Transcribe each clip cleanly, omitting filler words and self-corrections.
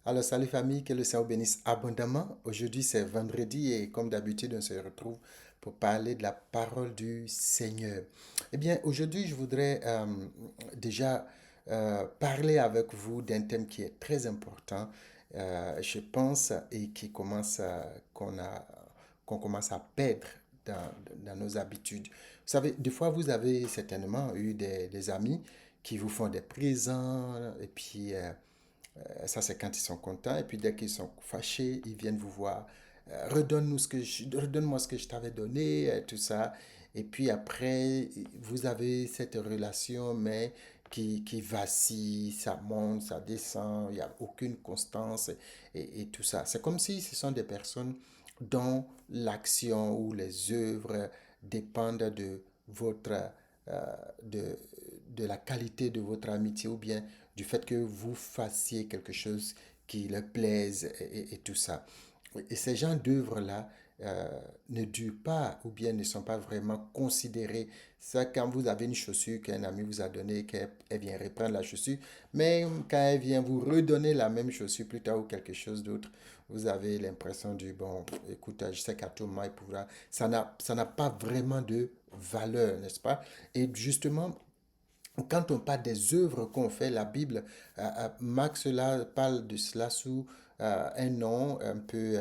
Alors, salut famille, que le Seigneur bénisse abondamment. Aujourd'hui, c'est vendredi et comme d'habitude, on se retrouve pour parler de la parole du Seigneur. Eh bien, aujourd'hui, je voudrais déjà parler avec vous d'un thème qui est très important, je pense, et qui commence qu'on commence à perdre dans nos habitudes. Vous savez, des fois, vous avez certainement eu des amis qui vous font des présents et puis ça, c'est quand ils sont contents. Et puis, dès qu'ils sont fâchés, ils viennent vous voir. Redonne-moi ce que je t'avais donné, tout ça. Et puis après, vous avez cette relation, mais qui vacille, ça monte, ça descend, il n'y a aucune constance et tout ça. C'est comme si ce sont des personnes dont l'action ou les œuvres dépendent de votre, euh, de, de la qualité de votre amitié ou bien du fait que vous fassiez quelque chose qui leur plaise et tout ça. Et ces genres d'œuvres-là ne durent pas ou bien ne sont pas vraiment considérées. Ça, quand vous avez une chaussure qu'un ami vous a donnée, qu'elle vient reprendre la chaussure, mais quand elle vient vous redonner la même chaussure plus tard ou quelque chose d'autre, vous avez l'impression du, bon, écoute, je sais qu'à tout moment, il pourra. Ça n'a pas vraiment de valeur, n'est-ce pas? Et justement, quand on parle des œuvres qu'on fait, la Bible, Marc cela, parle de cela sous un nom un peu,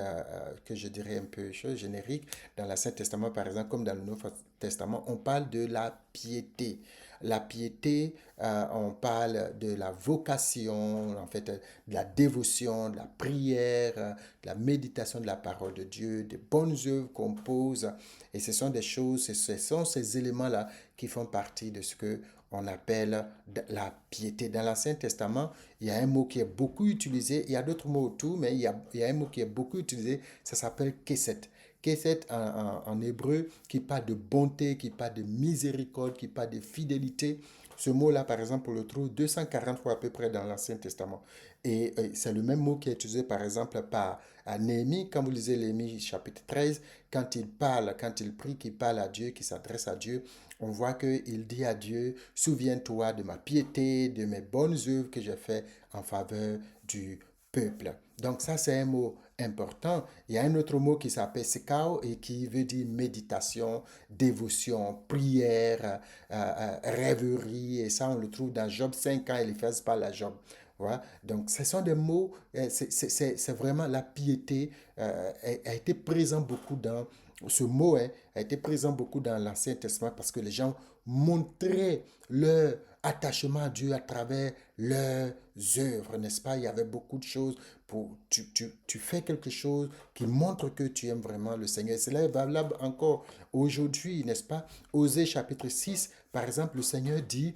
que je dirais un peu générique. Dans l'Ancien Testament, par exemple, comme dans le Nouveau Testament, on parle de la piété. La piété, on parle de la vocation, en fait, de la dévotion, de la prière, de la méditation de la parole de Dieu, des bonnes œuvres qu'on pose. Et ce sont des choses, ce sont ces éléments-là qui font partie de ce que on appelle la piété. Dans l'Ancien Testament, il y a un mot qui est beaucoup utilisé, il y a d'autres mots autour, mais il y a un mot qui est beaucoup utilisé, ça s'appelle kesset. Kesset en hébreu qui parle de bonté, qui parle de miséricorde, qui parle de fidélité. Ce mot-là, par exemple, on le trouve 240 fois à peu près dans l'Ancien Testament. Et c'est le même mot qui est utilisé, par exemple, par Néhémie. Quand vous lisez Néhémie chapitre 13, quand il parle, quand il prie, qu'il parle à Dieu, qu'il s'adresse à Dieu, on voit qu'il dit à Dieu, souviens-toi de ma piété, de mes bonnes œuvres que j'ai fait en faveur du peuple. Donc ça, c'est un mot important. Il y a un autre mot qui s'appelle sekao et qui veut dire méditation, dévotion, prière, rêverie. Et ça, on le trouve dans Job 5 quand Eliphaz parle à Job. Voilà. Donc, ce sont des mots, c'est vraiment la piété a été présent beaucoup dans ce mot a été présent beaucoup dans l'Ancien Testament parce que les gens montraient leur attachement à Dieu à travers leurs œuvres, n'est-ce pas? Il y avait beaucoup de choses pour tu fais quelque chose qui montre que tu aimes vraiment le Seigneur. Cela est valable encore aujourd'hui, n'est-ce pas? Osée chapitre 6 par exemple, le Seigneur dit,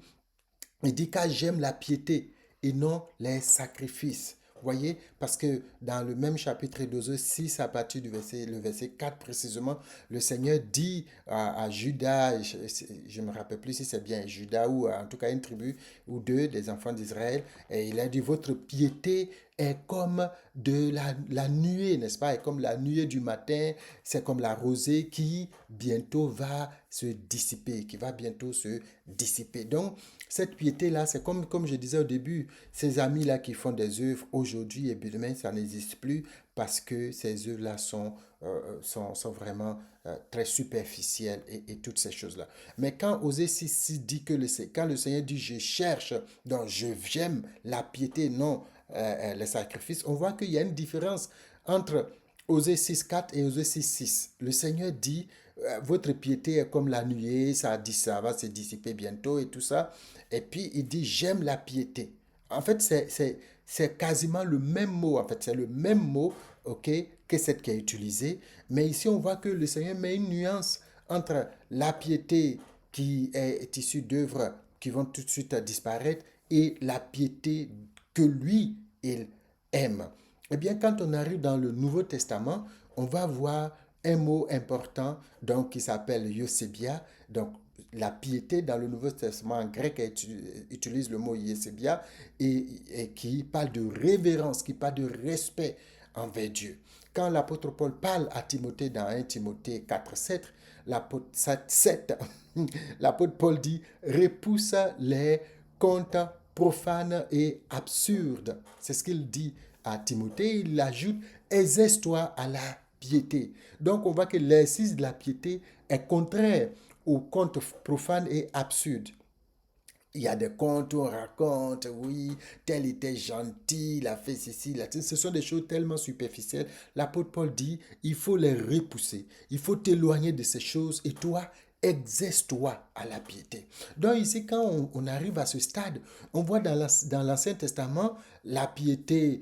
il dit car j'aime la piété et non les sacrifices. Vous voyez, parce que dans le même chapitre d'Osée 6, à partir du le verset 4 précisément, le Seigneur dit à Judas, je ne me rappelle plus si c'est bien Judas ou en tout cas une tribu ou deux des enfants d'Israël, et il a dit, votre piété est comme la nuée, n'est-ce pas? Est comme la nuée du matin, c'est comme la rosée qui bientôt va se dissiper, qui va bientôt se dissiper. Donc, cette piété-là, c'est comme je disais au début, ces amis-là qui font des œuvres aujourd'hui et demain, ça n'existe plus parce que ces œuvres-là sont vraiment très superficielles et toutes ces choses-là. Mais quand Osée 6 dit que quand le Seigneur dit je cherche, donc j'aime la piété, non les sacrifices, on voit qu'il y a une différence entre Osée 6,4 et Osée 6,6. Le Seigneur dit votre piété est comme la nuée, ça dit ça va se dissiper bientôt et tout ça. Et puis il dit j'aime la piété. En fait, c'est quasiment le même mot. En fait, c'est le même mot, ok, que cette qui est utilisée. Mais ici, on voit que le Seigneur met une nuance entre la piété qui est issue d'œuvres qui vont tout de suite disparaître et la piété que lui, il aime. Eh bien, quand on arrive dans le Nouveau Testament, on va voir un mot important donc, qui s'appelle Eusebia. Donc, la piété dans le Nouveau Testament en grec utilise le mot Eusebia et qui parle de révérence, qui parle de respect envers Dieu. Quand l'apôtre Paul parle à Timothée dans 1 Timothée 4, 7, l'apôtre 7, l'apôtre Paul dit repousse les contes profanes et absurdes. C'est ce qu'il dit à Timothée, il ajoute, exerce-toi à la piété. Donc on voit que l'exercice de la piété est contraire aux contes profanes et absurdes. Il y a des contes où on raconte, oui, tel était gentil, il a fait ceci, il a fait. Ce sont des choses tellement superficielles. L'apôtre Paul dit, il faut les repousser. Il faut t'éloigner de ces choses et toi, exerce-toi à la piété. Donc ici, quand on arrive à ce stade, on voit dans l'Ancien Testament, la piété,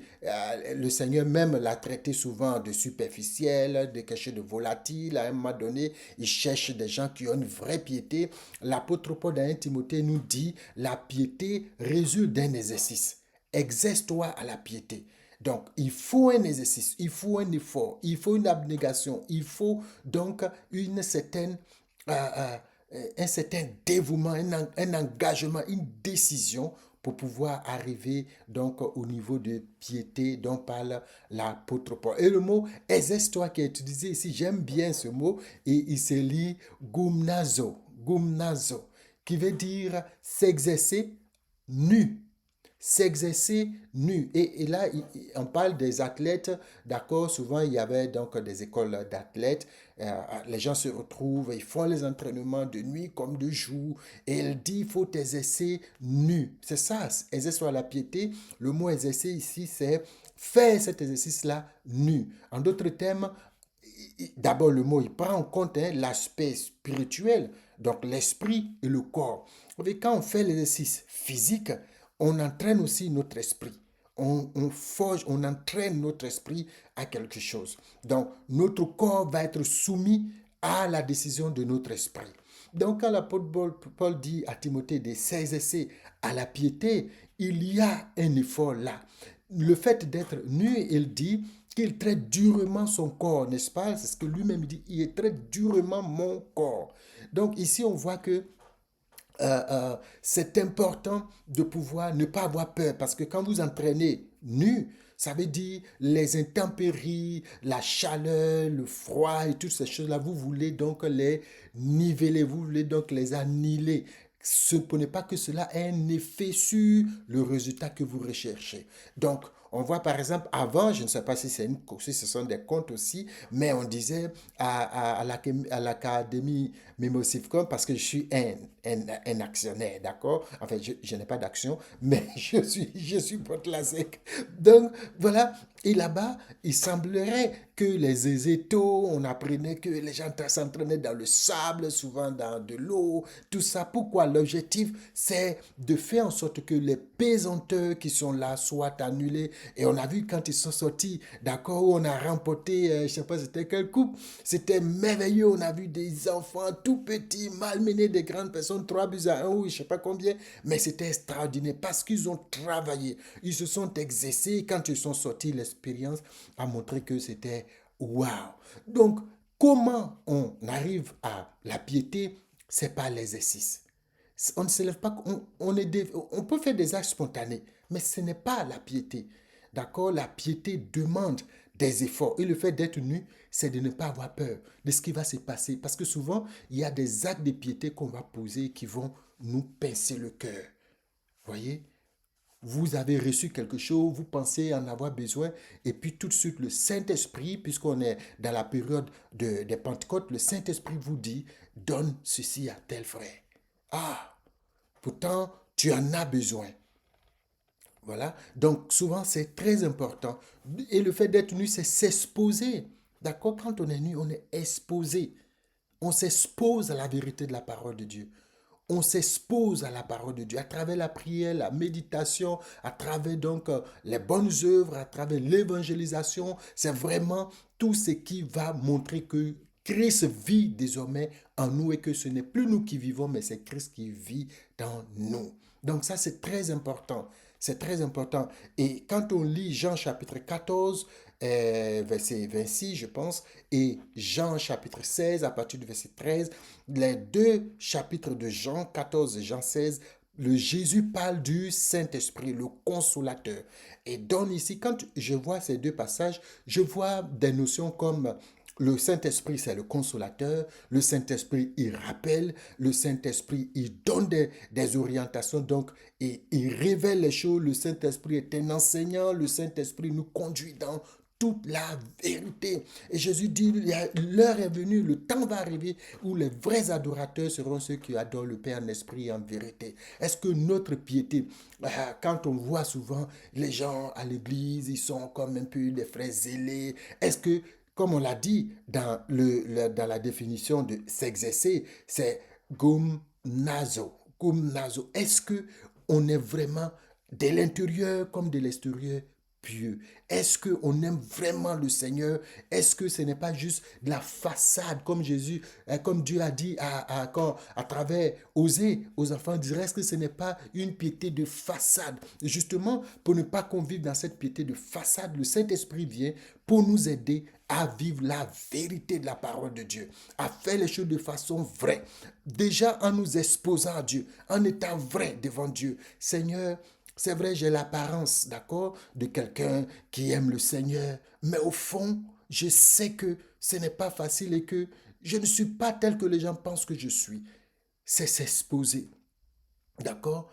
le Seigneur même l'a traité souvent de superficielle, de quelque chose de volatile. À un moment donné, il cherche des gens qui ont une vraie piété. L'apôtre Paul dans 1 Timothée nous dit, la piété résulte d'un exercice. Exerce-toi à la piété. Donc, il faut un exercice, il faut un effort, il faut une abnégation, il faut donc euh, un certain dévouement, un engagement, une décision pour pouvoir arriver donc au niveau de piété dont parle l'apôtre Paul. Et le mot exerce-toi qui est utilisé ici, j'aime bien ce mot, et il se lit gumnazo, gumnazo, qui veut dire s'exercer nu, s'exercer nu. Et là, on parle des athlètes, d'accord, souvent il y avait donc des écoles d'athlètes, les gens se retrouvent, ils font les entraînements de nuit comme de jour, et il dit, il faut t'exercer nu. C'est ça, exercer à la piété. Le mot exercer ici, c'est faire cet exercice-là nu. En d'autres termes, d'abord le mot, il prend en compte l'aspect spirituel, donc l'esprit et le corps. Et quand on fait l'exercice physique, on entraîne aussi notre esprit. On forge, on entraîne notre esprit à quelque chose. Donc, notre corps va être soumis à la décision de notre esprit. Donc, quand l'apôtre Paul dit à Timothée de s'exercer à la piété, il y a un effort là. Le fait d'être nu, il dit qu'il traite durement son corps, n'est-ce pas? C'est ce que lui-même dit, il traite durement mon corps. Donc, ici, on voit que c'est important de pouvoir ne pas avoir peur parce que quand vous entraînez nu, ça veut dire les intempéries, la chaleur, le froid et toutes ces choses-là, vous voulez donc les niveler, vous voulez donc les annihiler. Ce n'est pas que cela ait un effet sur le résultat que vous recherchez. Donc, on voit par exemple avant, je ne sais pas si, si ce sont des comptes aussi, mais on disait à l'Académie Mimosifcom, parce que je suis un actionnaire, d'accord? En fait, je n'ai pas d'action, mais je suis Potlasek. Donc, voilà. Et là-bas, il semblerait que les ététos, on apprenait que les gens s'entraînaient dans le sable, souvent dans de l'eau, tout ça. Pourquoi? L'objectif, c'est de faire en sorte que les pesanteurs qui sont là soient annulés. Et on a vu quand ils sont sortis, d'accord, on a remporté, je ne sais pas c'était quelle coupe, c'était merveilleux. On a vu des enfants tout petits, malmenés, des grandes personnes, 3 buts à 1 ou je ne sais pas combien, mais c'était extraordinaire parce qu'ils ont travaillé, ils se sont exercés. Et quand ils sont sortis, l'expérience a montré que c'était waouh. Donc, comment on arrive à la piété? C'est pas l'exercice. On ne se lève pas, on peut faire des actes spontanés, mais ce n'est pas la piété. D'accord? La piété demande des efforts. Et le fait d'être nu, c'est de ne pas avoir peur de ce qui va se passer. Parce que souvent, il y a des actes de piété qu'on va poser qui vont nous pincer le cœur. Voyez? Vous avez reçu quelque chose, vous pensez en avoir besoin, et puis tout de suite le Saint-Esprit, puisqu'on est dans la période des Pentecôtes, le Saint-Esprit vous dit, donne ceci à tel frère. Ah, pourtant, tu en as besoin. Voilà. Donc, souvent, c'est très important. Et le fait d'être nu, c'est s'exposer. D'accord? Quand on est nu, on est exposé. On s'expose à la vérité de la parole de Dieu. On s'expose à la parole de Dieu à travers la prière, la méditation, à travers donc les bonnes œuvres, à travers l'évangélisation. C'est vraiment tout ce qui va montrer que Christ vit désormais en nous et que ce n'est plus nous qui vivons, mais c'est Christ qui vit dans nous. Donc ça, c'est très important. C'est très important. Et quand on lit Jean chapitre 14, verset 26, je pense, et Jean chapitre 16, à partir du verset 13, les deux chapitres de Jean 14 et Jean 16, le Jésus parle du Saint-Esprit, le consolateur. Et donne ici, quand je vois ces deux passages, je vois des notions comme Le Saint-Esprit, c'est le consolateur. Le Saint-Esprit, il rappelle. Le Saint-Esprit, il donne des orientations. Donc, il révèle les choses. Le Saint-Esprit est un enseignant. Le Saint-Esprit nous conduit dans toute la vérité. Et Jésus dit, l'heure est venue, le temps va arriver où les vrais adorateurs seront ceux qui adorent le Père en esprit et en vérité. Est-ce que notre piété, quand on voit souvent les gens à l'église, ils sont comme un peu des frères zélés, est-ce que comme on l'a dit dans la définition de s'exercer, c'est gumnazo. Gumnazo. Est-ce que on est vraiment de l'intérieur comme de l'extérieur pieux? Est-ce qu'on aime vraiment le Seigneur? Est-ce que ce n'est pas juste de la façade comme Jésus, comme Dieu a dit à travers Osée aux enfants d'Israël? Est-ce que ce n'est pas une piété de façade? Justement, pour ne pas qu'on vive dans cette piété de façade, le Saint-Esprit vient pour nous aider à vivre la vérité de la parole de Dieu, à faire les choses de façon vraie. Déjà en nous exposant à Dieu, en étant vrai devant Dieu. Seigneur, c'est vrai, j'ai l'apparence, d'accord, de quelqu'un qui aime le Seigneur, mais au fond, je sais que ce n'est pas facile et que je ne suis pas tel que les gens pensent que je suis. C'est s'exposer, d'accord?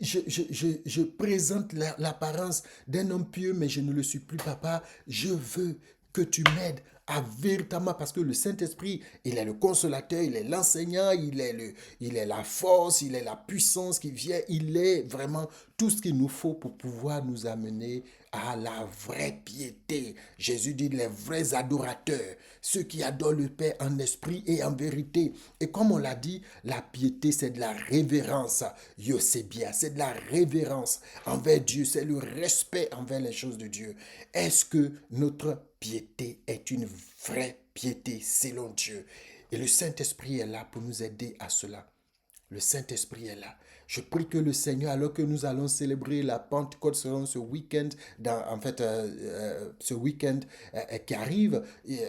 Je présente l'apparence d'un homme pieux, mais je ne le suis plus, papa. Je veux que tu m'aides à véritablement, parce que le Saint-Esprit, il est le consolateur, il est l'enseignant, il est la force, il est la puissance qui vient, il est vraiment tout ce qu'il nous faut pour pouvoir nous amener à la vraie piété. Jésus dit les vrais adorateurs, ceux qui adorent le Père en esprit et en vérité. Et comme on l'a dit, la piété, c'est de la révérence. Yo, c'est bien, c'est de la révérence envers Dieu, c'est le respect envers les choses de Dieu. Est-ce que notre piété est une vraie piété selon Dieu? Et le Saint-Esprit est là pour nous aider à cela. Le Saint-Esprit est là. Je prie que le Seigneur, alors que nous allons célébrer la Pentecôte selon ce week-end, ce week-end qui arrive,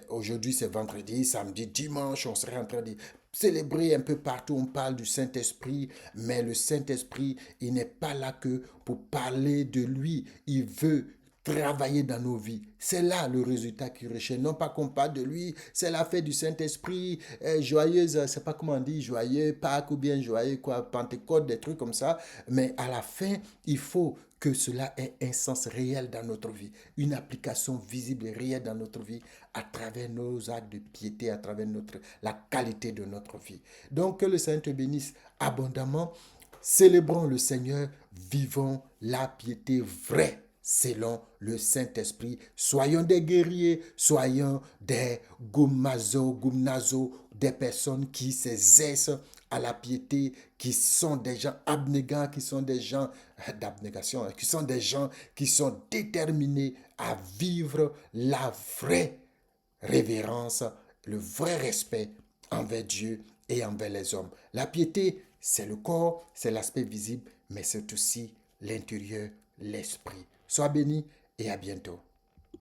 aujourd'hui c'est vendredi, samedi, dimanche, on serait en train de célébrer un peu partout, on parle du Saint-Esprit, mais le Saint-Esprit, il n'est pas là que pour parler de lui, il veut travailler dans nos vies. C'est là le résultat qui recherche. Non pas qu'on parle de lui, c'est la fête du Saint-Esprit, joyeuse, c'est pas comment on dit, joyeux Pâques ou bien joyeux quoi, Pentecôte, des trucs comme ça. Mais à la fin, il faut que cela ait un sens réel dans notre vie, une application visible et réelle dans notre vie à travers nos actes de piété, à travers la qualité de notre vie. Donc que le Seigneur te bénisse abondamment. Célébrons le Seigneur, vivons la piété vraie selon le Saint-Esprit. Soyons des guerriers, soyons des gumnazo, des personnes qui s'exercent à la piété, qui sont des gens abnégants, qui sont des gens d'abnégation, qui sont des gens qui sont déterminés à vivre la vraie révérence, le vrai respect envers Dieu et envers les hommes. La piété, c'est le corps, c'est l'aspect visible, mais c'est aussi l'intérieur, l'esprit. Sois béni et à bientôt.